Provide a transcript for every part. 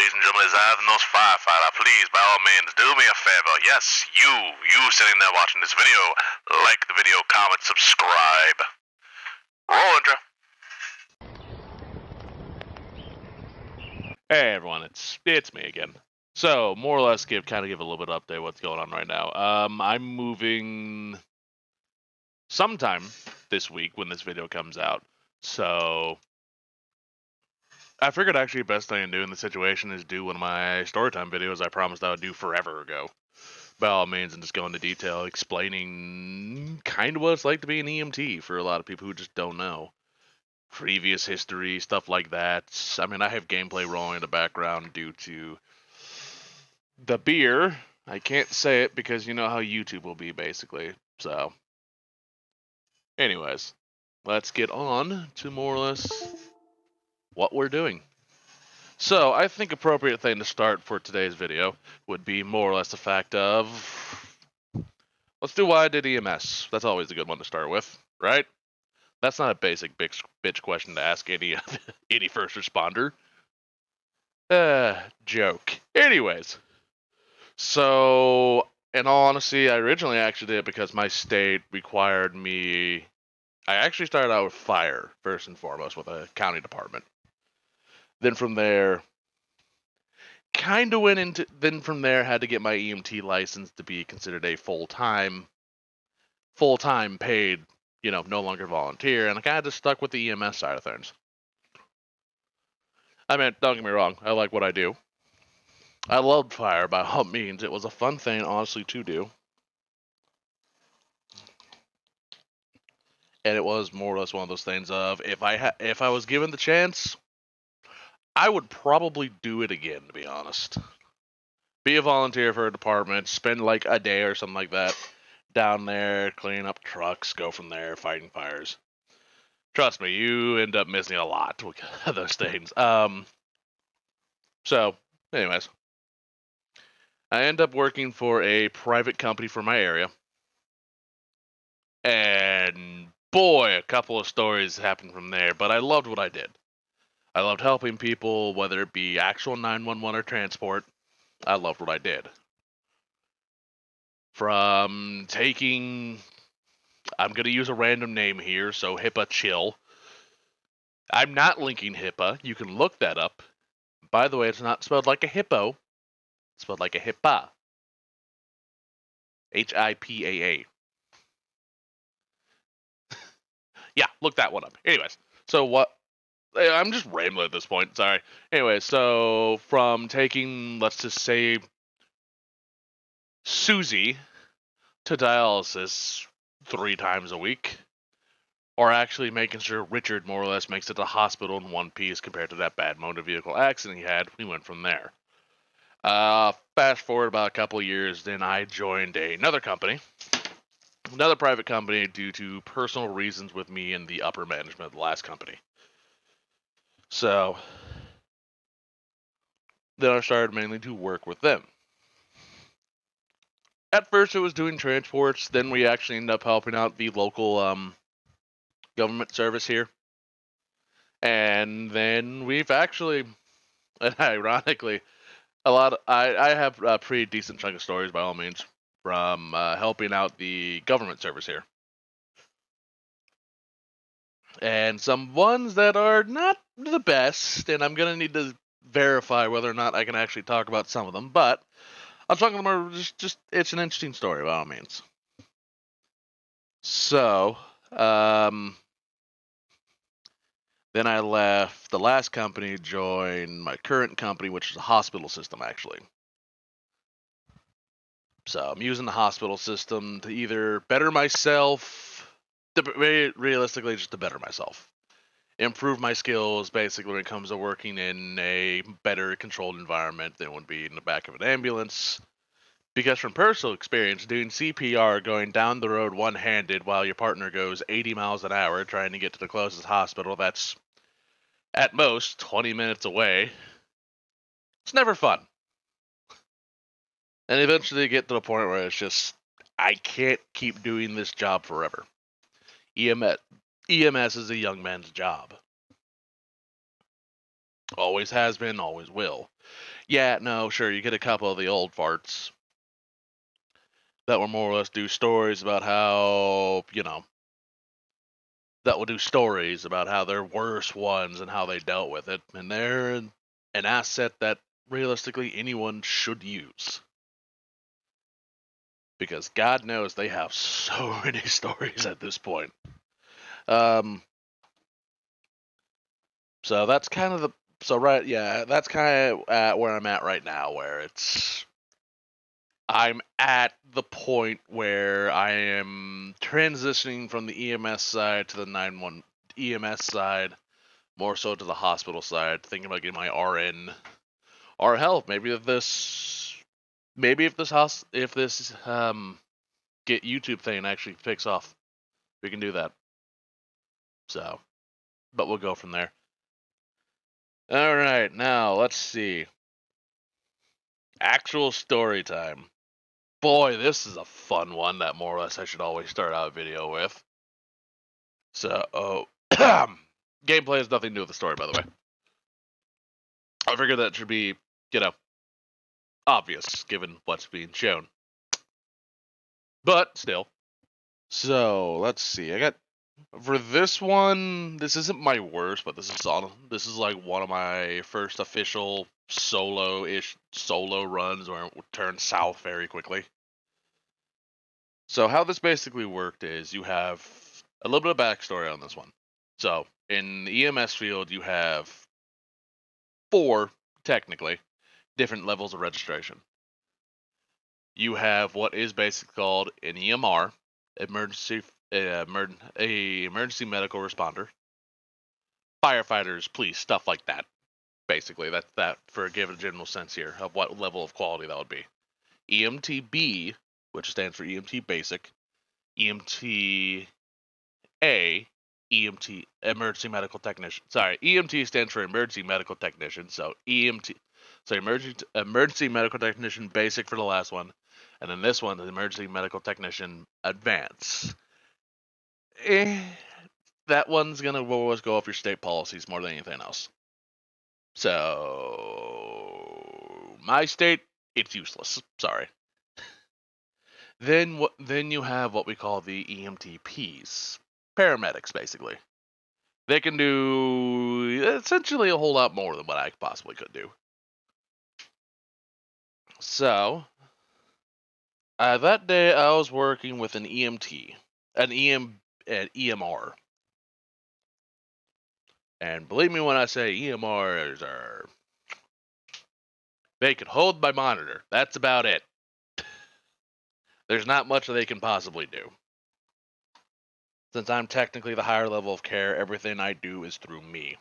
ladies and gentlemen, is Those Firefighter. Please, by all means, do me a favor. Yes, you sitting there watching this video, like the video, comment, subscribe. Roll intro. Hey everyone, it's me again. So more or less give a little bit of update what's going on right now. I'm moving sometime this week when this video comes out. So I figured actually the best thing to do in the situation is do one of my storytime videos I promised I would do forever ago. By all means, and just go into detail explaining kind of what it's like to be an EMT for a lot of people who just don't know. Previous history, stuff like that. I mean, I have gameplay rolling in the background due to the beer. I can't say it because you know how YouTube will be, basically. So, anyways, let's get on to more or less what we're doing. So, I think appropriate thing to start for today's video would be more or less the fact of, let's do why I did EMS. That's always a good one to start with, right? That's not a basic bitch question to ask any first responder. Joke. Anyways, so in all honesty, I originally actually did it because my state required me. I actually started out with fire first and foremost with a county department. Then from there, kind of went into. Then from there, had to get my EMT license to be considered a full time paid. No longer volunteer, and I kind of just stuck with the EMS side of things. I mean, don't get me wrong, I like what I do. I loved fire by all means. It was a fun thing, honestly, to do. And it was more or less one of those things of if I was given the chance, I would probably do it again, to be honest. Be a volunteer for a department, spend like a day or something like that down there, cleaning up trucks, go from there, fighting fires. Trust me, you end up missing a lot with those things. So, anyways, I end up working for a private company for my area. And boy, a couple of stories happened from there, but I loved what I did. I loved helping people, whether it be actual 911 or transport. I loved what I did. From taking, I'm going to use a random name here, so HIPAA chill. I'm not linking HIPAA. You can look that up. By the way, it's not spelled like a hippo. It's spelled like a HIPAA. HIPAA. Yeah, look that one up. Anyways, so what? I'm just rambling at this point. Sorry. Anyway, so from taking, let's just say, Susie to dialysis 3 times a week, or actually making sure Richard more or less makes it to the hospital in one piece compared to that bad motor vehicle accident he had, we went from there. Fast forward about a couple of years, then I joined another private company, due to personal reasons with me and the upper management of the last company. So then I started mainly to work with them. At first it was doing transports, then we actually ended up helping out the local government service here. And then we've actually, ironically, I have a pretty decent chunk of stories by all means from helping out the government service here. And some ones that are not the best, and I'm going to need to verify whether or not I can actually talk about some of them, but I'll talk about them. Just it's an interesting story by all means. So, then I left the last company, joined my current company, which is a hospital system, actually. So I'm using the hospital system to either better myself, realistically, just to better myself. Improve my skills, basically, when it comes to working in a better controlled environment than would be in the back of an ambulance. Because from personal experience, doing CPR going down the road one-handed while your partner goes 80 miles an hour trying to get to the closest hospital that's at most 20 minutes away, it's never fun. And eventually you get to the point where it's just, I can't keep doing this job forever. EMS is a young man's job. Always has been, always will. Yeah, no, sure, you get a couple of the old farts that will more or less do stories about how, that will do stories about how they're worse ones and how they dealt with it. And they're an asset that realistically anyone should use. Because God knows they have so many stories at this point. So that's kind of that's kind of where I'm at right now, where I'm at the point where I am transitioning from the EMS side to the 911 EMS side, more so to the hospital side, thinking about getting my RN or health. Maybe if this get YouTube thing actually picks off, we can do that. So, but we'll go from there. All right, now let's see. Actual story time. Boy, this is a fun one that more or less I should always start out a video with. So, gameplay has nothing to do with the story, by the way. I figured that should be, obvious given what's being shown. But still. So, let's see. For this one, this isn't my worst, but this is like one of my first official solo runs where it turned south very quickly. So how this basically worked is you have a little bit of backstory on this one. So in the EMS field, you have 4 technically different levels of registration. You have what is basically called an EMR, emergency medical responder, firefighters, police, stuff like that. Basically, that's that for a given general sense here of what level of quality that would be. EMTB, which stands for EMT basic, EMT A, EMT, emergency medical technician. Sorry, EMT stands for emergency medical technician. So EMT, so emergency medical technician basic for the last one, and then this one is emergency medical technician advanced. That one's gonna always go off your state policies more than anything else. So my state, it's useless. Sorry. Then you have what we call the EMTPs, paramedics basically. They can do essentially a whole lot more than what I possibly could do. So, that day I was working with an EMT, an EMR. And believe me when I say EMRs they can hold my monitor. That's about it. There's not much that they can possibly do. Since I'm technically the higher level of care, everything I do is through me.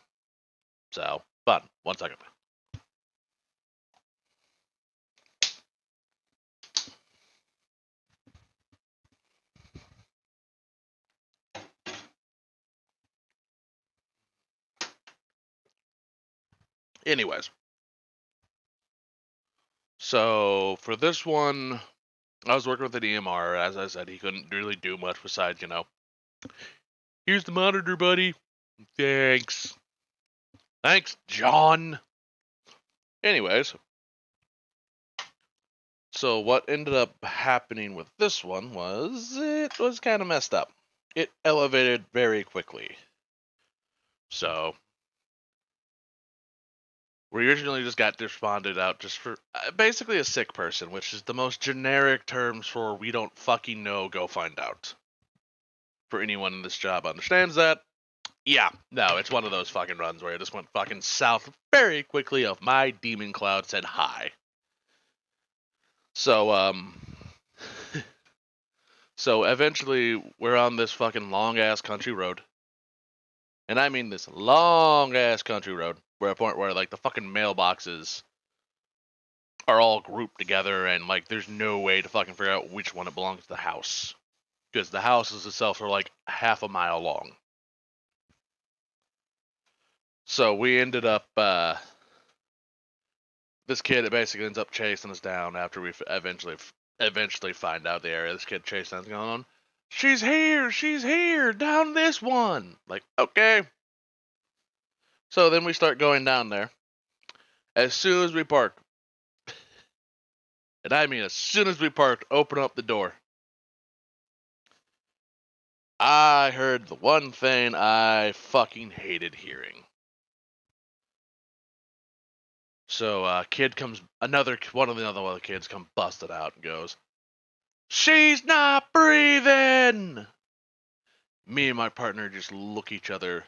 So, fun. 1 second. Anyways. So, for this one, I was working with an EMR. As I said, he couldn't really do much besides, here's the monitor, buddy. Thanks. Thanks, John. Anyways, so what ended up happening with this one was it was kind of messed up. It elevated very quickly. So we originally just got responded out just for basically a sick person, which is the most generic terms for we don't fucking know, go find out. For anyone in this job understands that. Yeah, no, it's one of those fucking runs where it just went fucking south very quickly of my demon cloud said hi. So, so eventually we're on this fucking long ass country road. And I mean this long ass country road. We're at a point where like the fucking mailboxes are all grouped together and like there's no way to fucking figure out which one it belongs to the house. Because the houses itself are like half a mile long. So we ended up this kid basically ends up chasing us down after we eventually find out the area this kid chasing us going on. She's here, down this one. Like, okay. So then we start going down there. As soon as we parked, and I mean as soon as we parked, open up the door. I heard the one thing I fucking hated hearing. So one of the kids come busted out and goes, "She's not breathing!" Me and my partner just look each other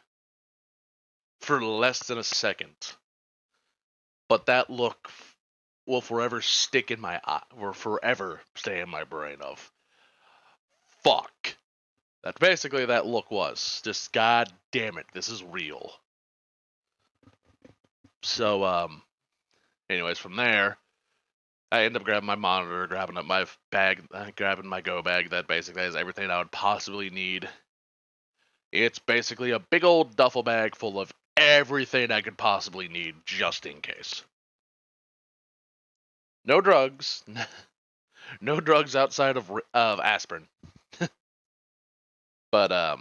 for less than a second. But that look will forever stick in my eye, or forever stay in my brain of, fuck. That basically that look was. Just, god damn it, this is real. So, anyways, from there, I end up grabbing my monitor, grabbing up my bag, grabbing my go bag that basically has everything I would possibly need. It's basically a big old duffel bag full of everything I could possibly need just in case. No drugs. No drugs outside of aspirin. But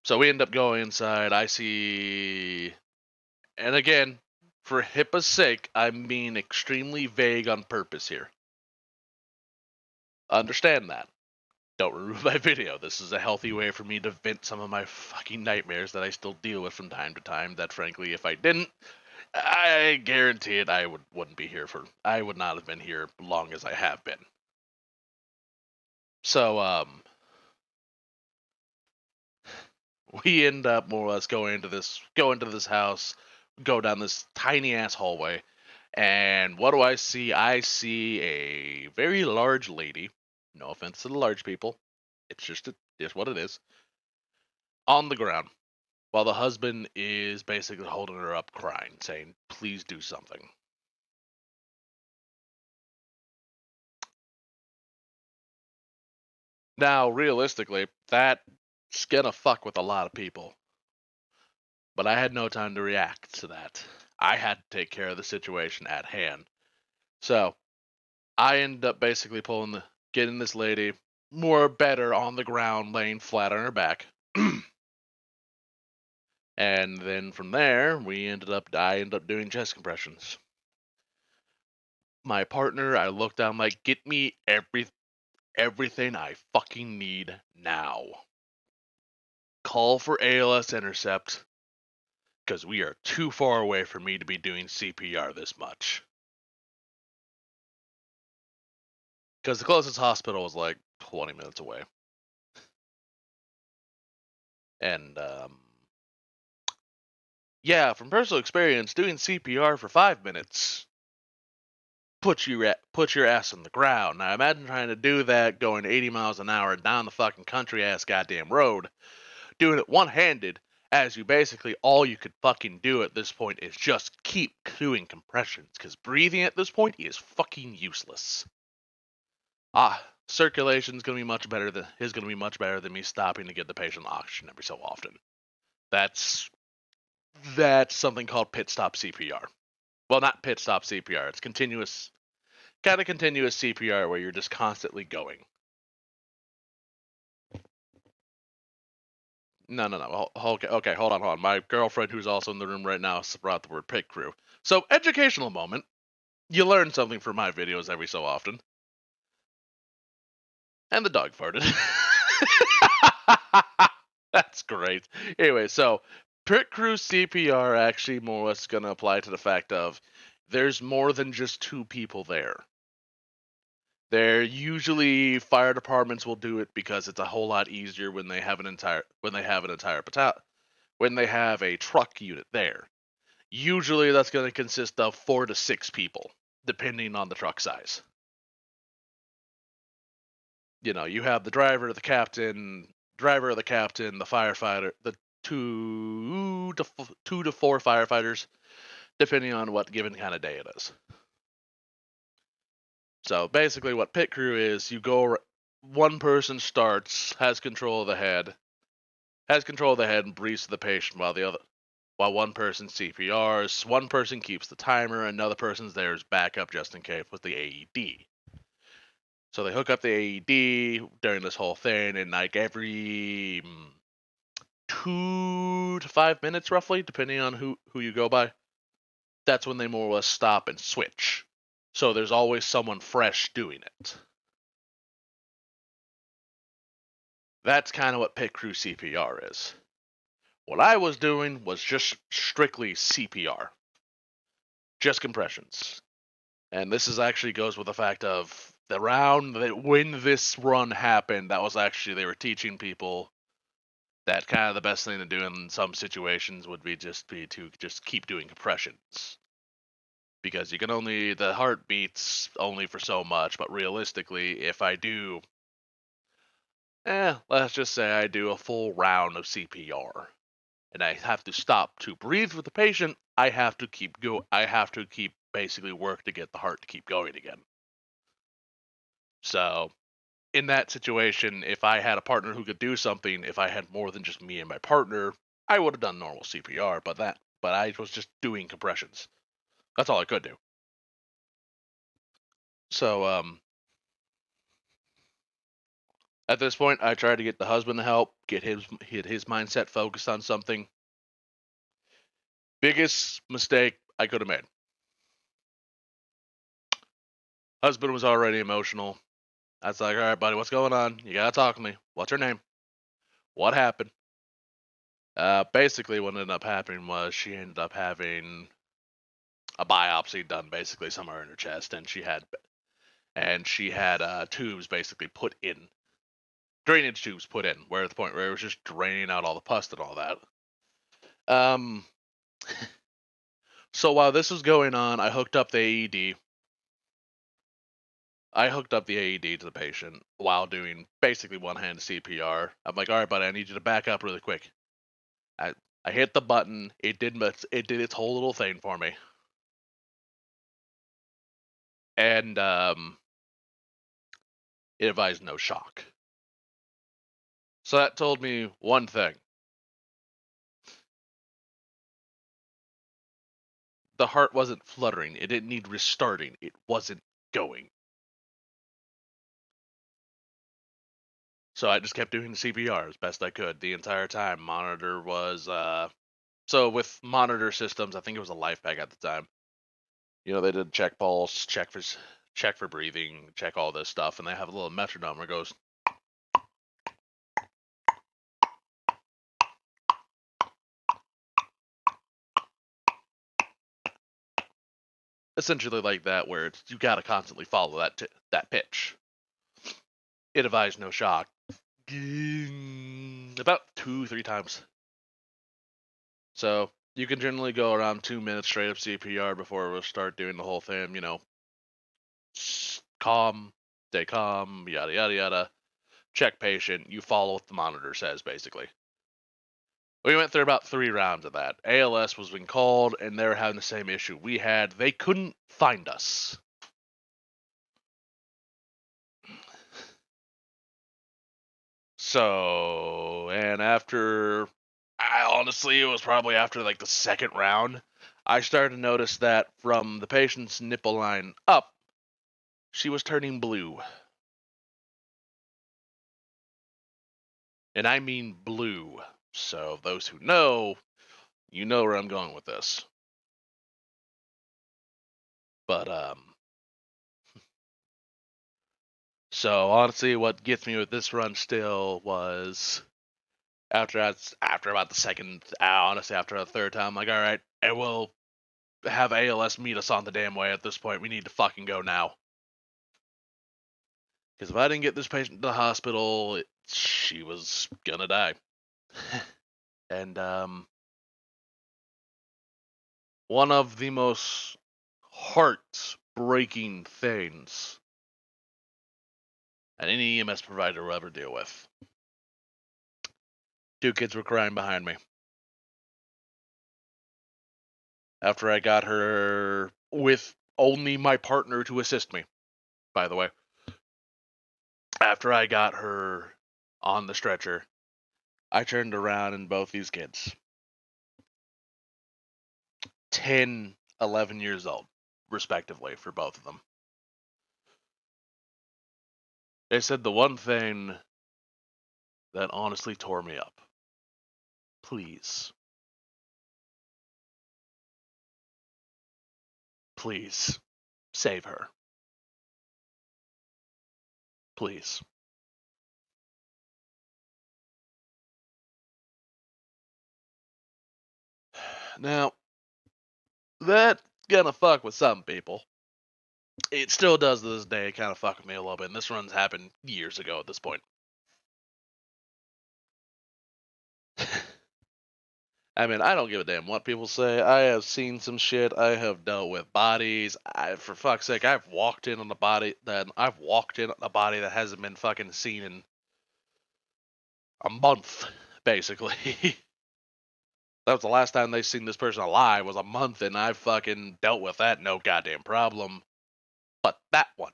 so we end up going inside. I see, and again, for HIPAA's sake, I'm being extremely vague on purpose here. Understand that. Don't remove my video. This is a healthy way for me to vent some of my fucking nightmares that I still deal with from time to time. That frankly, if I didn't, I guarantee it, I wouldn't be here for. I would not have been here long as I have been. So we end up more or less going into this house, go down this tiny ass hallway, and what do I see? I see a very large lady. No offense to the large people, it's what it is. On the ground, while the husband is basically holding her up, crying, saying, "Please do something." Now, realistically, that's gonna fuck with a lot of people. But I had no time to react to that. I had to take care of the situation at hand. So I ended up basically getting this lady more better on the ground, laying flat on her back. And then from there, I ended up doing chest compressions. My partner, I looked down like, get me everything I fucking need now. Call for ALS intercept, because we are too far away for me to be doing CPR this much. Because the closest hospital was like 20 minutes away. And yeah, from personal experience, doing CPR for 5 minutes puts your ass on the ground. Now imagine trying to do that going 80 miles an hour down the fucking country ass goddamn road, doing it one handed, as you basically all you could fucking do at this point is just keep doing compressions, because breathing at this point is fucking useless. Circulation's gonna be much better than me stopping to get the patient oxygen every so often. That's something called pit stop CPR. Well, not pit stop CPR. It's continuous CPR where you're just constantly going. No. Okay, hold on. My girlfriend, who's also in the room right now, brought the word pit crew. So, educational moment. You learn something from my videos every so often. And the dog farted. That's great. Anyway, so pit crew CPR actually more or less going to apply to the fact of there's more than just two people there. They're usually fire departments will do it because it's a whole lot easier when they have a truck unit there. Usually that's going to consist of 4 to 6 people, depending on the truck size. You have the driver, the captain, the firefighter, the 2 to 4 firefighters, depending on what given kind of day it is. So basically, what pit crew is, one person starts, has control of the head, and breathes to the patient while one person CPRs, one person keeps the timer, another person's there as backup just in case with the AED. So they hook up the AED during this whole thing, and like every 2 to 5 minutes, roughly, depending on who you go by. that's when they more or less stop and switch. So there's always someone fresh doing it. That's kind of what pit crew CPR is. What I was doing was just strictly CPR, just compressions. And this is actually goes with the fact of the round that when this run happened, that was actually they were teaching people that kind of the best thing to do in some situations would be to just keep doing compressions. Because you can only the heart beats only for so much, but realistically, if I do let's just say I do a full round of CPR and I have to stop to breathe with the patient, I have to keep basically work to get the heart to keep going again. So in that situation, if I had a partner who could do something, if I had more than just me and my partner, I would have done normal CPR, but I was just doing compressions. That's all I could do. So at this point, I tried to get the husband to help, get his mindset focused on something. Biggest mistake I could have made. Husband was already emotional. I was like, all right, buddy, what's going on? You gotta talk to me. What's her name? What happened? Basically, what ended up happening was she ended up having a biopsy done basically somewhere in her chest, and she had tubes basically put in, drainage tubes put in, where at the point where it was just draining out all the pus and all that. So while this was going on, I hooked up the AED. I hooked up the AED to the patient while doing basically one-handed CPR. I'm like, all right, buddy, I need you to back up really quick. I hit the button. It did its whole little thing for me, and it advised no shock. So that told me one thing: the heart wasn't fluttering. It didn't need restarting. It wasn't going. So I just kept doing the CPR as best I could the entire time. Monitor was so with monitor systems, I think it was a life pack at the time. You know, they did check pulse, check for breathing, check all this stuff, and they have a little metronome where it goes. Essentially like that, where it's you gotta constantly follow that pitch. It advised no shock. About 2-3 times. So you can generally go around 2 minutes straight up CPR before we'll start doing the whole thing. You know, calm, stay calm, yada yada yada. Check patient. You follow what the monitor says, basically. We went through about 3 rounds of that. ALS was being called, and they were having the same issue we had. They couldn't find us. So, and honestly, it was probably after like the second round, I started to notice that from the patient's nipple line up, she was turning blue. And I mean blue. So, those who know, you know where I'm going with this. But, so honestly, what gets me with this run still was after about the second, honestly, after the third time, I'm like, all right, and we'll have ALS meet us on the damn way at this point. We need to fucking go now. Because if I didn't get this patient to the hospital, she was gonna die. And one of the most heart-breaking things that any EMS provider will ever deal with. 2 kids were crying behind me. After I got her with only my partner to assist me, by the way. After I got her on the stretcher, I turned around and both these kids, 10, 11 years old, respectively, for both of them. They said the one thing that honestly tore me up. Please. Please, save her. Please. Now, that's gonna fuck with some people. It still does to this day kind of fuck with me a little bit, and this run's happened years ago at this point. I mean, I don't give a damn what people say. I have seen some shit. I have dealt with bodies. For fuck's sake, I've walked in on a body that hasn't been fucking seen in a month, basically. That was the last time they seen this person alive was a month, and I fucking dealt with that no goddamn problem. But that one,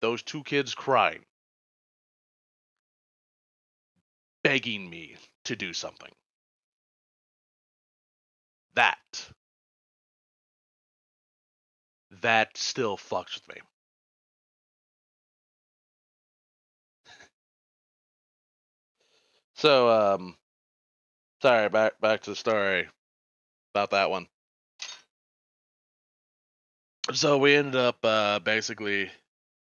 those two kids crying, begging me to do something. That still fucks with me. So, sorry, back to the story about that one. So we ended up basically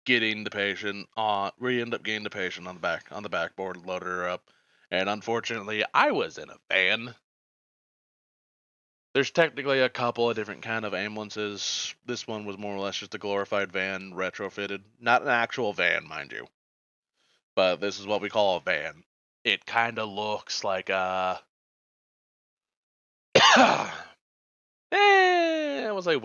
getting the patient on. We ended up getting the patient on the backboard, loaded her up, and unfortunately, I was in a van. There's technically a couple of different kind of ambulances. This one was more or less just a glorified van retrofitted, not an actual van, mind you. But this is what we call a van. It kind of looks like a. I was like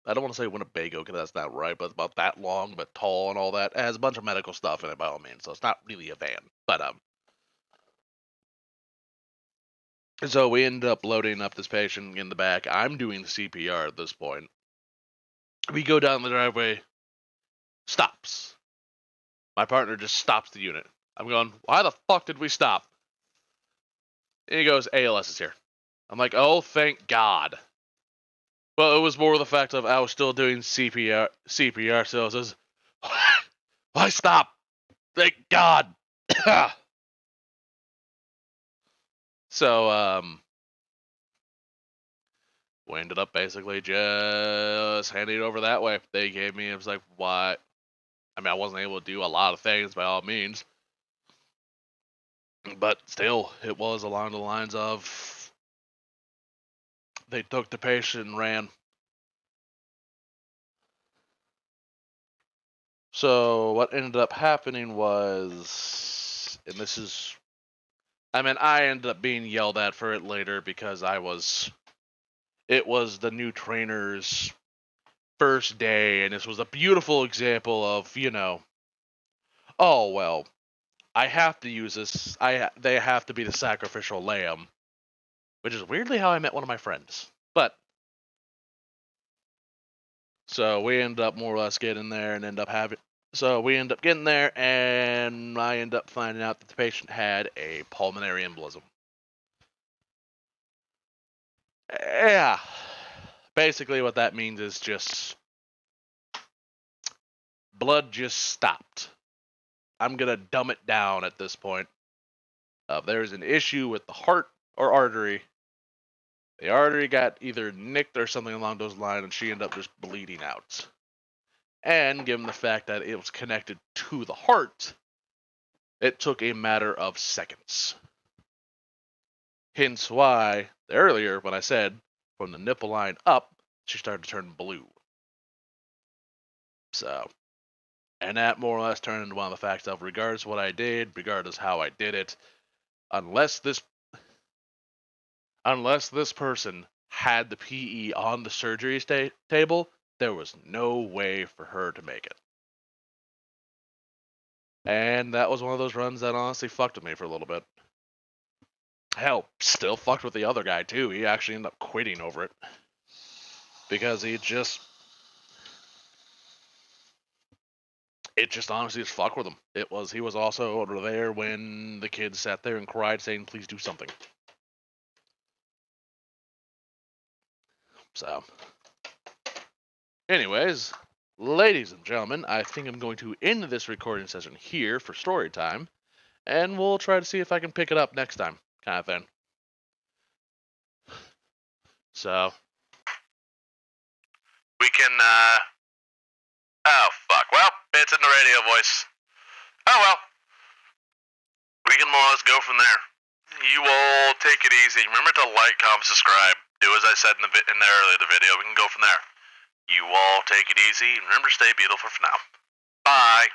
I don't want to say Winnebago because that's not right, but it's about that long, but tall and all that. It has a bunch of medical stuff in it by all means, so it's not really a van. But so we ended up loading up this patient in the back. I'm doing CPR at this point. We go down the driveway, stops. My partner just stops the unit. I'm going, why the fuck did we stop? And he goes, ALS is here. I'm like, oh, thank God. Well, it was more the fact of I was still doing CPR, so I was, why stop? Thank God. So, we ended up basically just handing it over that way. They gave me, it was like, what? I mean, I wasn't able to do a lot of things by all means. But still, it was along the lines of they took the patient and ran. So what ended up happening was, and this is, I mean, I ended up being yelled at for it later because it was the new trainer's first day, and this was a beautiful example of, oh, well, I have to use this. They have to be the sacrificial lamb, which is weirdly how I met one of my friends. But so we end up more or less getting there and end up having. So we end up getting there, and I end up finding out that the patient had a pulmonary embolism. Yeah, basically what that means is just blood just stopped. I'm gonna dumb it down at this point. There's an issue with the heart or artery. The artery got either nicked or something along those lines, and she ended up just bleeding out. And given the fact that it was connected to the heart, it took a matter of seconds. Hence why, earlier when I said from the nipple line up, she started to turn blue. So, and that more or less turned into one of the facts of regardless what I did, regardless how I did it, unless this person had the PE on the surgery table, there was no way for her to make it. And that was one of those runs that honestly fucked with me for a little bit. Hell, still fucked with the other guy too. He actually ended up quitting over it. Because it just honestly just fucked with him. He was also over there when the kids sat there and cried saying, please do something. So, anyways, ladies and gentlemen, I think I'm going to end this recording session here for story time, and we'll try to see if I can pick it up next time, kind of thing. So, we can, oh, fuck. Well, it's in the radio voice. Oh, well. We can more or less go from there. You all take it easy. Remember to like, comment, subscribe. Do as I said in the earlier the video. We can go from there. You all take it easy. And remember to stay beautiful for now. Bye.